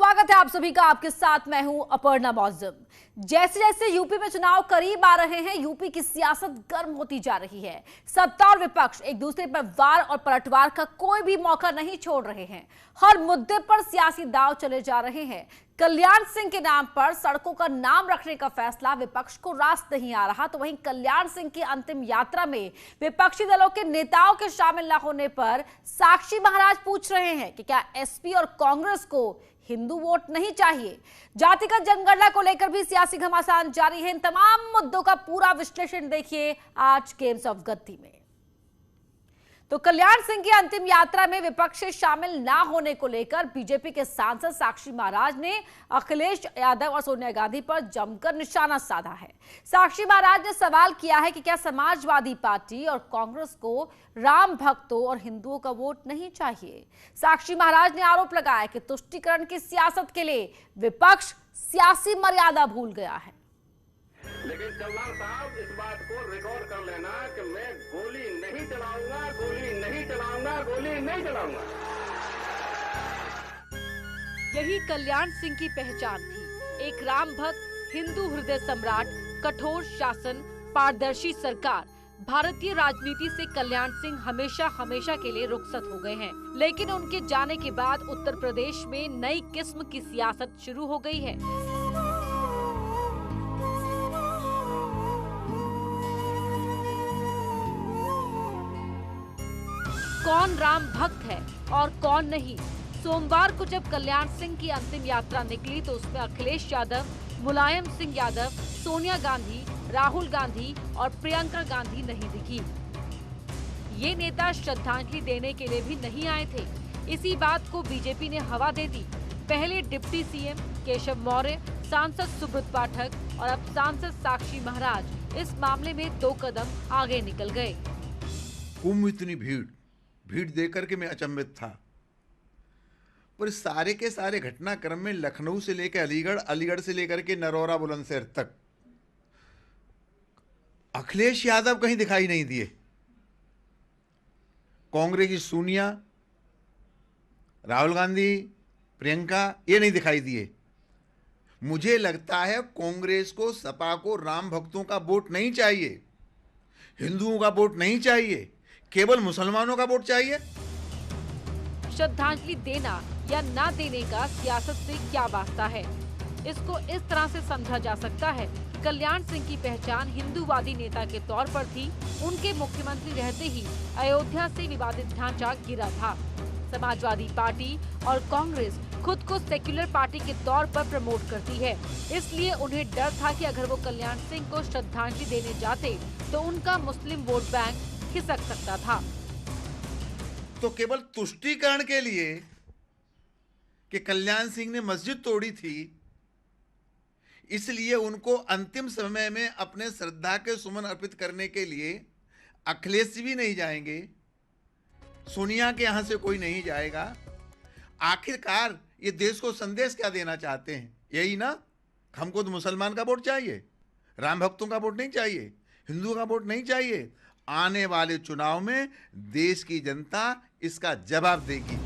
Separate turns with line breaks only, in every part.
स्वागत है आप सभी का। आपके साथ मैं हूं अपर्णा मौजम। जैसे जैसे यूपी में चुनाव करीब आ रहे हैं, यूपी की सियासत गर्म होती जा रही है। सत्ता और विपक्ष एक दूसरे पर वार और पलटवार का कोई भी मौका नहीं छोड़ रहे हैं। हर मुद्दे पर सियासी दांव चले जा रहे हैं। कल्याण सिंह के नाम पर सड़कों का नाम रखने का फैसला विपक्ष को रास नहीं आ रहा, तो वहीं कल्याण सिंह की अंतिम यात्रा में विपक्षी दलों के नेताओं के शामिल न होने पर साक्षी महाराज पूछ रहे हैं कि क्या एसपी और कांग्रेस को हिंदू वोट नहीं चाहिए। जातिगत जनगणना को लेकर भी सियासी घमासान जारी है। इन तमाम मुद्दों का पूरा विश्लेषण देखिए आज गेम्स ऑफ गद्दी में। तो कल्याण सिंह की अंतिम यात्रा में विपक्ष से शामिल ना होने को लेकर बीजेपी के सांसद साक्षी महाराज ने अखिलेश यादव और सोनिया गांधी पर जमकर निशाना साधा है। साक्षी महाराज ने सवाल किया है कि क्या समाजवादी पार्टी और कांग्रेस को राम भक्तों और हिंदुओं का वोट नहीं चाहिए। साक्षी महाराज ने आरोप लगाया कि तुष्टीकरण की सियासत के लिए विपक्ष सियासी मर्यादा भूल गया है।
लेकिन कल्याण साहब इस बात को रिकॉर्ड कर लेना कि मैं गोली नहीं चलाऊंगा, गोली नहीं चलाऊंगा, गोली नहीं चलाऊंगा।
यही कल्याण सिंह की पहचान थी, एक राम भक्त, हिंदू हृदय सम्राट, कठोर शासन, पारदर्शी सरकार। भारतीय राजनीति से कल्याण सिंह हमेशा हमेशा के लिए रुखसत हो गए हैं, लेकिन उनके जाने के बाद उत्तर प्रदेश में नई किस्म की सियासत शुरू हो गई है। कौन राम भक्त है और कौन नहीं। सोमवार को जब कल्याण सिंह की अंतिम यात्रा निकली तो उसमें अखिलेश यादव, मुलायम सिंह यादव, सोनिया गांधी, राहुल गांधी और प्रियंका गांधी नहीं दिखी। ये नेता श्रद्धांजलि देने के लिए भी नहीं आए थे। इसी बात को बीजेपी ने हवा दे दी। पहले डिप्टी सीएम केशव मौर्य, सांसद सुब्रत पाठक और अब सांसद साक्षी महाराज इस मामले में 2 कदम आगे निकल गए।
कुंभ इतनी भीड़ देकर के मैं अचंभित था, पर सारे के सारे घटनाक्रम में लखनऊ से लेकर अलीगढ़, अलीगढ़ से लेकर के नरौरा बुलंदशहर तक अखिलेश यादव कहीं दिखाई नहीं दिए। कांग्रेस की सोनिया, राहुल गांधी, प्रियंका ये नहीं दिखाई दिए। मुझे लगता है कांग्रेस को, सपा को राम भक्तों का वोट नहीं चाहिए, हिंदुओं का वोट नहीं चाहिए, केवल मुसलमानों का वोट चाहिए।
श्रद्धांजलि देना या ना देने का सियासत से क्या वास्ता है। इसको इस तरह से समझा जा सकता है। कल्याण सिंह की पहचान हिंदूवादी नेता के तौर पर थी। उनके मुख्यमंत्री रहते ही अयोध्या से विवादित ढांचा गिरा था। समाजवादी पार्टी और कांग्रेस खुद को सेक्युलर पार्टी के तौर पर प्रमोट करती है, इसलिए उन्हें डर था कि अगर वो कल्याण सिंह को श्रद्धांजलि देने जाते तो उनका मुस्लिम वोट बैंक खिसक सकता था।
तो केवल तुष्टीकरण के लिए कि कल्याण सिंह ने मस्जिद तोड़ी थी, इसलिए उनको अंतिम समय में अपने श्रद्धा के सुमन अर्पित करने के लिए अखिलेश भी नहीं जाएंगे, सोनिया के यहां से कोई नहीं जाएगा। आखिरकार ये देश को संदेश क्या देना चाहते हैं? यही ना, हमको तो मुसलमान का वोट चाहिए, राम भक्तों का वोट नहीं चाहिए, हिंदुओं का वोट नहीं चाहिए। आने वाले चुनाव में देश की जनता इसका जवाब देगी।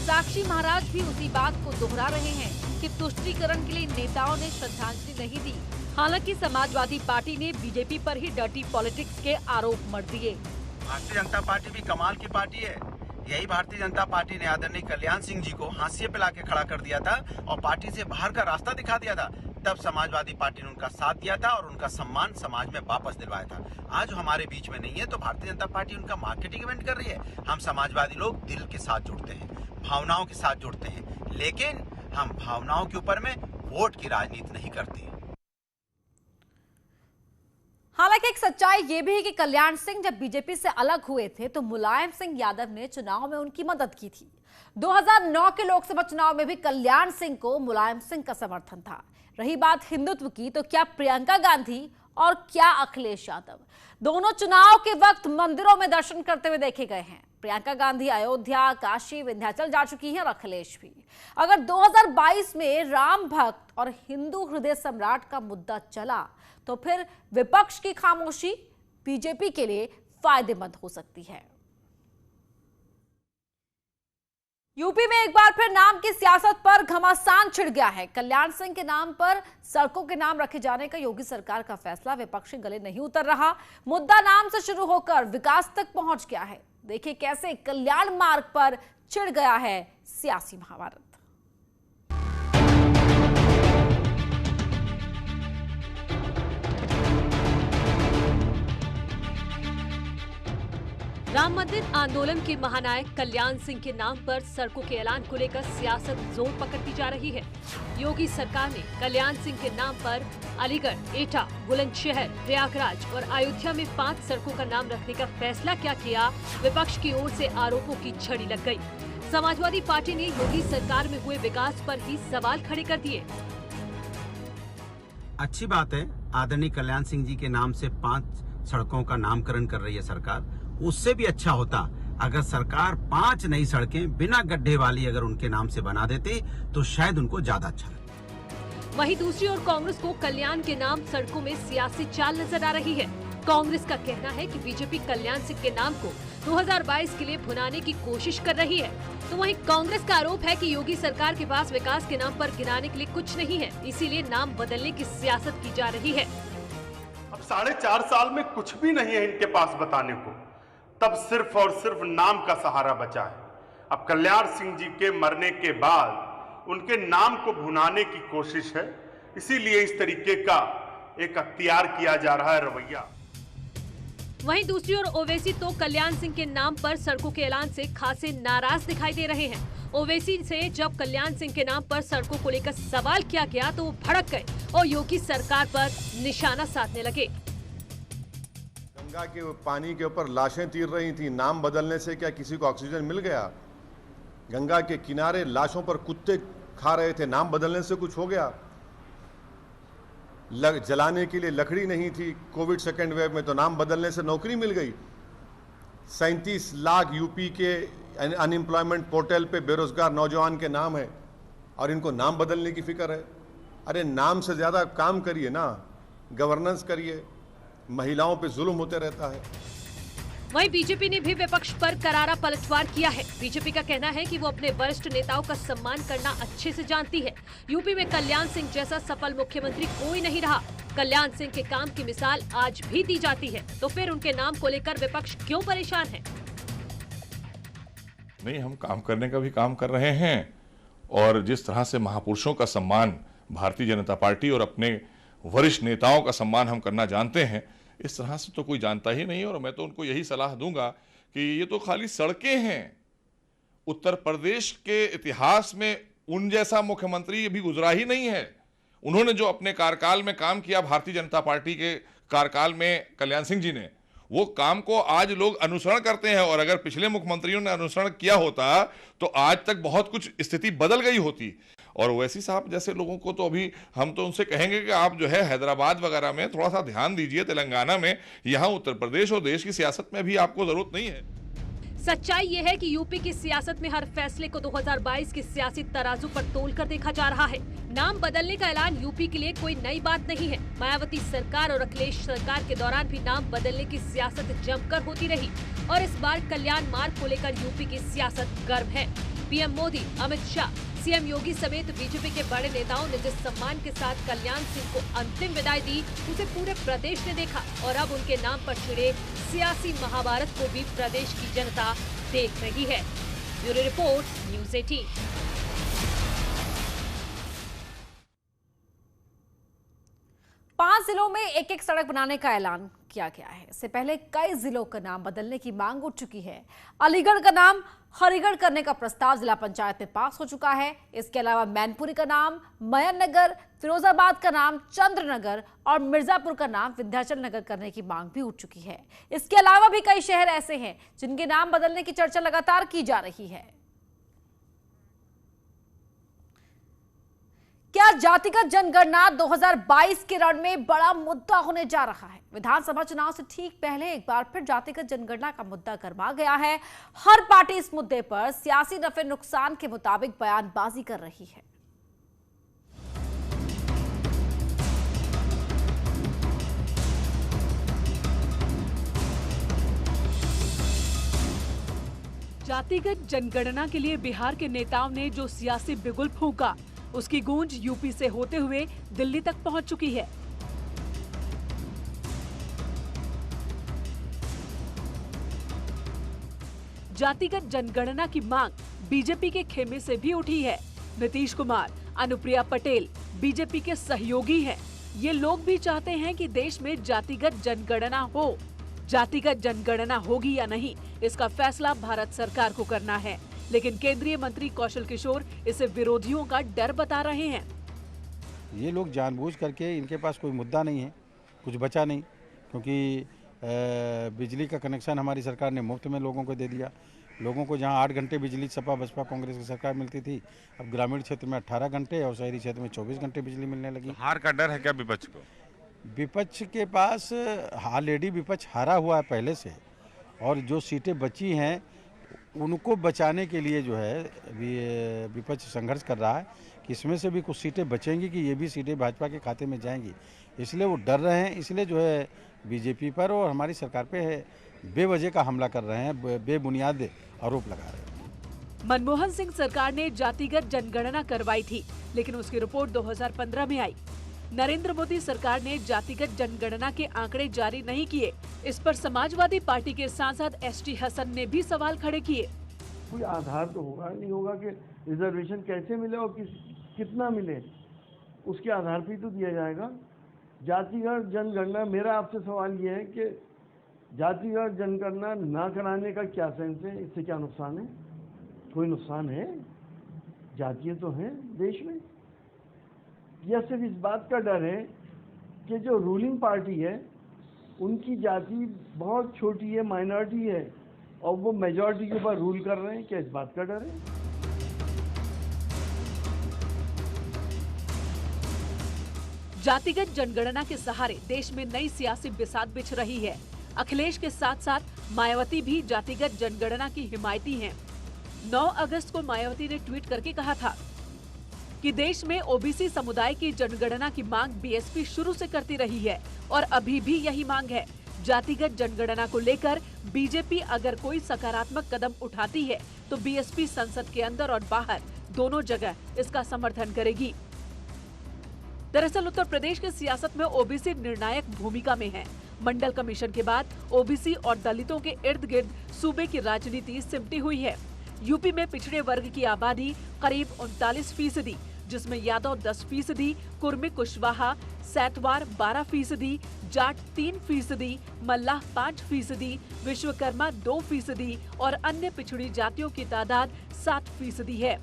साक्षी महाराज भी उसी बात को दोहरा रहे हैं कि तुष्टीकरण के लिए नेताओं ने श्रद्धांजलि नहीं दी। हालांकि समाजवादी पार्टी ने बीजेपी पर ही डर्टी पॉलिटिक्स के आरोप मढ़ दिए।
भारतीय जनता पार्टी भी कमाल की पार्टी है। यही भारतीय जनता पार्टी ने आदरणीय कल्याण सिंह जी को हाशिए पे लाके खड़ा कर दिया था और पार्टी से बाहर का रास्ता दिखा दिया था। तब समाजवादी पार्टी ने उनका साथ दिया था और उनका सम्मान समाज में वापस दिलवाया था। आज हमारे बीच में नहीं है तो भारतीय जनता पार्टी उनका मार्केटिंग इवेंट कर रही है। हम समाजवादी लोग दिल के साथ जुड़ते हैं, भावनाओं के साथ जुड़ते हैं, लेकिन हम भावनाओं के ऊपर में वोट की राजनीति नहीं करते।
हालांकि एक सच्चाई ये भी है कि कल्याण सिंह जब बीजेपी से अलग हुए थे तो मुलायम सिंह यादव ने चुनाव में उनकी मदद की थी। 2009 के लोकसभा चुनाव में भी कल्याण सिंह को मुलायम सिंह का समर्थन था। रही बात हिंदुत्व की, तो क्या प्रियंका गांधी और क्या अखिलेश यादव दोनों चुनाव के वक्त मंदिरों में दर्शन करते हुए देखे गए हैं। प्रियंका गांधी अयोध्या, काशी, विंध्याचल जा चुकी हैं और अखिलेश भी। अगर 2022 में राम भक्त और हिंदू हृदय सम्राट का मुद्दा चला तो फिर विपक्ष की खामोशी बीजेपी के लिए फायदेमंद हो सकती है। यूपी में एक बार फिर नाम की सियासत पर घमासान छिड़ गया है। कल्याण सिंह के नाम पर सड़कों के नाम रखे जाने का योगी सरकार का फैसला विपक्ष के गले नहीं उतर रहा। मुद्दा नाम से शुरू होकर विकास तक पहुंच गया है। देखिए कैसे कल्याण मार्ग पर छिड़ गया है सियासी महाभारत।
राम मंदिर आंदोलन के महानायक कल्याण सिंह के नाम पर सड़कों के ऐलान को लेकर सियासत जोर पकड़ती जा रही है। योगी सरकार ने कल्याण सिंह के नाम पर अलीगढ़, एटा, बुलंदशहर, प्रयागराज और अयोध्या में 5 सड़कों का नाम रखने का फैसला क्या किया, विपक्ष की ओर से आरोपों की झड़ी लग गई। समाजवादी पार्टी ने योगी सरकार में हुए विकास पर ही सवाल खड़े कर दिए।
अच्छी बात है, आदरणीय कल्याण सिंह जी के नाम से 5 सड़कों का नामकरण कर रही है सरकार। उससे भी अच्छा होता अगर सरकार 5 नई सड़कें बिना गड्ढे वाली अगर उनके नाम से बना देती तो शायद उनको ज्यादा अच्छा लगता।
वहीं दूसरी ओर कांग्रेस को कल्याण के नाम सड़कों में सियासी चाल नजर आ रही है। कांग्रेस का कहना है कि बीजेपी कल्याण सिंह के नाम को 2022 के लिए भुनाने की कोशिश कर रही है। तो वहीं कांग्रेस का आरोप है कि योगी सरकार के पास विकास के नाम पर गिनाने के लिए कुछ नहीं है, इसीलिए नाम बदलने की सियासत की जा रही है।
अब 4.5 साल में कुछ भी नहीं है इनके पास बताने को, तब सिर्फ और सिर्फ नाम का सहारा बचा है। अब कल्याण सिंह जी के मरने के बाद उनके नाम को भुनाने की कोशिश है, इसीलिए इस तरीके का एक अख्तियार किया जा रहा है रवैया।
वहीं दूसरी ओर ओवैसी तो कल्याण सिंह के नाम पर सड़कों के ऐलान से खासे नाराज दिखाई दे रहे हैं। ओवैसी से जब कल्याण सिंह के नाम पर सड़कों को लेकर सवाल किया गया तो वो भड़क गए और योगी सरकार पर निशाना साधने लगे।
गंगा के पानी के ऊपर लाशें तीर रही थी, नाम बदलने से क्या किसी को ऑक्सीजन मिल गया? गंगा के किनारे लाशों पर कुत्ते खा रहे थे, नाम बदलने से कुछ हो गया? जलाने के लिए लकड़ी नहीं थी कोविड सेकेंड वेव में, तो नाम बदलने से नौकरी मिल गई। 37 लाख यूपी के अनएम्प्लॉयमेंट पोर्टल पे बेरोजगार नौजवान के नाम है और इनको नाम बदलने की फिक्र है। अरे नाम से ज्यादा काम करिए ना, गवर्नेंस करिए। महिलाओं पे जुल्म होते रहता है।
वहीं बीजेपी ने भी विपक्ष पर करारा पलटवार किया है। बीजेपी का कहना है कि वो अपने वरिष्ठ नेताओं का सम्मान करना अच्छे से जानती है। यूपी में कल्याण सिंह जैसा सफल मुख्यमंत्री कोई नहीं रहा। कल्याण सिंह के काम की मिसाल आज भी दी जाती है, तो फिर उनके नाम को लेकर विपक्ष क्यों परेशान है?
नहीं, हम काम करने का भी काम कर रहे हैं और जिस तरह से महापुरुषों का सम्मान भारतीय जनता पार्टी और अपने वरिष्ठ नेताओं का सम्मान हम करना जानते हैं, इस तरह से तो कोई जानता ही नहीं। और मैं तो उनको यही सलाह दूंगा कि ये तो खाली सड़कें हैं। उत्तर प्रदेश के इतिहास में उन जैसा मुख्यमंत्री अभी गुजरा ही नहीं है। उन्होंने जो अपने कार्यकाल में काम किया भारतीय जनता पार्टी के कार्यकाल में कल्याण सिंह जी ने, वो काम को आज लोग अनुसरण करते हैं। और अगर पिछले मुख्यमंत्रियों ने अनुसरण किया होता तो आज तक बहुत कुछ स्थिति बदल गई होती। और ओवैसी साहब जैसे लोगों को तो अभी हम तो उनसे कहेंगे कि आप जो है हैदराबाद वगैरह में थोड़ा सा ध्यान दीजिए, तेलंगाना में, यहाँ उत्तर प्रदेश और देश की सियासत में भी आपको जरूरत नहीं है।
सच्चाई ये है कि यूपी की सियासत में हर फैसले को 2022 की सियासी तराजू पर तोलकर देखा जा रहा है। नाम बदलने का ऐलान यूपी के लिए कोई नई बात नहीं है। मायावती सरकार और अखिलेश सरकार के दौरान भी नाम बदलने की सियासत जमकर होती रही और इस बार कल्याण मार्ग को लेकर यूपी की सियासत गर्म है। पीएम मोदी, अमित शाह, सीएम योगी समेत बीजेपी के बड़े नेताओं ने जिस सम्मान के साथ कल्याण सिंह को अंतिम विदाई दी, उसे पूरे प्रदेश ने देखा और अब उनके नाम पर छिड़े सियासी महाभारत को भी प्रदेश की जनता देख रही है। Bureau report, news 18।
पांच जिलों में एक सड़क बनाने का ऐलान किया गया है। इससे पहले कई जिलों का नाम बदलने की मांग उठ चुकी है। अलीगढ़ का नाम हरिगढ़ करने का प्रस्ताव जिला पंचायत में पास हो चुका है। इसके अलावा मैनपुरी का नाम मयन नगर, फिरोजाबाद का नाम चंद्रनगर और मिर्जापुर का नाम विंध्याचल नगर करने की मांग भी उठ चुकी है। इसके अलावा भी कई शहर ऐसे हैं जिनके नाम बदलने की चर्चा लगातार की जा रही है। क्या जातिगत जनगणना 2022 के रण में बड़ा मुद्दा होने जा रहा है? विधानसभा चुनाव से ठीक पहले एक बार फिर जातिगत जनगणना का मुद्दा गरमा गया है। हर पार्टी इस मुद्दे पर सियासी नफे नुकसान के मुताबिक बयानबाजी कर रही है।
जातिगत जनगणना के लिए बिहार के नेताओं ने जो सियासी बिगुल फूंका, उसकी गूंज यूपी से होते हुए दिल्ली तक पहुंच चुकी है। जातिगत जनगणना की मांग बीजेपी के खेमे से भी उठी है। नीतीश कुमार, अनुप्रिया पटेल बीजेपी के सहयोगी हैं। ये लोग भी चाहते हैं कि देश में जातिगत जनगणना हो। जातिगत जनगणना होगी या नहीं, इसका फैसला भारत सरकार को करना है, लेकिन केंद्रीय मंत्री कौशल किशोर इसे विरोधियों का डर बता रहे हैं।
ये लोग जानबूझ करके, इनके पास कोई मुद्दा नहीं है, कुछ बचा नहीं, क्योंकि बिजली का कनेक्शन हमारी सरकार ने मुफ्त में लोगों को दे दिया। लोगों को जहां 8 घंटे बिजली सपा बसपा कांग्रेस की सरकार मिलती थी, अब ग्रामीण क्षेत्र में 18 घंटे और शहरी क्षेत्र में 24 घंटे बिजली मिलने लगी।
हार का डर है क्या विपक्ष को?
विपक्ष के पास ऑलरेडी विपक्ष हारा हुआ है पहले से, और जो सीटें बची हैं उनको बचाने के लिए जो है विपक्ष संघर्ष कर रहा है कि इसमें से भी कुछ सीटें बचेंगी कि ये भी सीटें भाजपा के खाते में जाएंगी। इसलिए वो डर रहे हैं, इसलिए जो है बीजेपी पर और हमारी सरकार पे बेवजह का हमला कर रहे हैं, बेबुनियाद आरोप लगा रहे हैं।
मनमोहन सिंह सरकार ने जातिगत जनगणना करवाई थी, लेकिन उसकी रिपोर्ट 2015 में आई। नरेंद्र मोदी सरकार ने जातिगत जनगणना के आंकड़े जारी नहीं किए। इस पर समाजवादी पार्टी के सांसद एसटी हसन ने भी सवाल खड़े किए।
कोई आधार तो होगा, नहीं होगा कि रिजर्वेशन कैसे मिले और कितना मिले, उसके आधार पर तो दिया जाएगा। जातिगत जनगणना, मेरा आपसे सवाल ये है कि जातिगत जनगणना ना कराने का क्या सेंस है, इससे क्या नुकसान है? कोई नुकसान है? जातियां तो हैं देश में। यह सिर्फ इस बात का डर है कि जो रूलिंग पार्टी है उनकी जाति बहुत छोटी है, माइनॉरिटी है, और वो मेजॉरिटी के ऊपर रूल कर रहे हैं। क्या इस बात का डर है?
जातिगत जनगणना के सहारे देश में नई सियासी बिसात बिछ रही है। अखिलेश के साथ साथ मायावती भी जातिगत जनगणना की हिमायती हैं। 9 अगस्त को मायावती ने ट्वीट करके कहा था कि देश में ओबीसी समुदाय की जनगणना की मांग बीएसपी शुरू से करती रही है और अभी भी यही मांग है। जातिगत जनगणना को लेकर बीजेपी अगर कोई सकारात्मक कदम उठाती है तो बीएसपी संसद के अंदर और बाहर दोनों जगह इसका समर्थन करेगी। दरअसल उत्तर प्रदेश की सियासत में ओबीसी निर्णायक भूमिका में है। मंडल कमीशन के बाद ओबीसी और दलितों के इर्द गिर्द सूबे की राजनीति सिमटी हुई है। यूपी में पिछड़े वर्ग की आबादी करीब 39%, जिसमें यादव 10%, कुर्मी कुशवाहा सैतवार 12%, जाट 3%, मल्लाह 5%, विश्वकर्मा 2% और अन्य पिछड़ी जातियों की तादाद 7% है।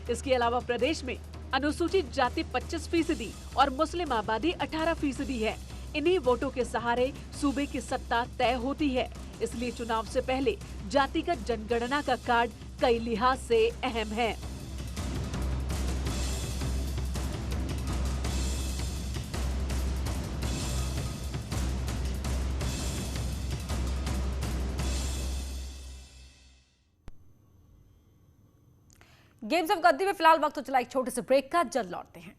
इसके अलावा प्रदेश में अनुसूचित जाति 25% और मुस्लिम आबादी 18% है। इन्हीं वोटों के सहारे सूबे की सत्ता तय होती है। इसलिए चुनाव से पहले जातिगत जनगणना का कार्ड कई लिहाज से अहम है।
गेम्स ऑफ गद्दी में फिलहाल वक्त तो चला एक छोटे से ब्रेक का, जल्द लौटते हैं।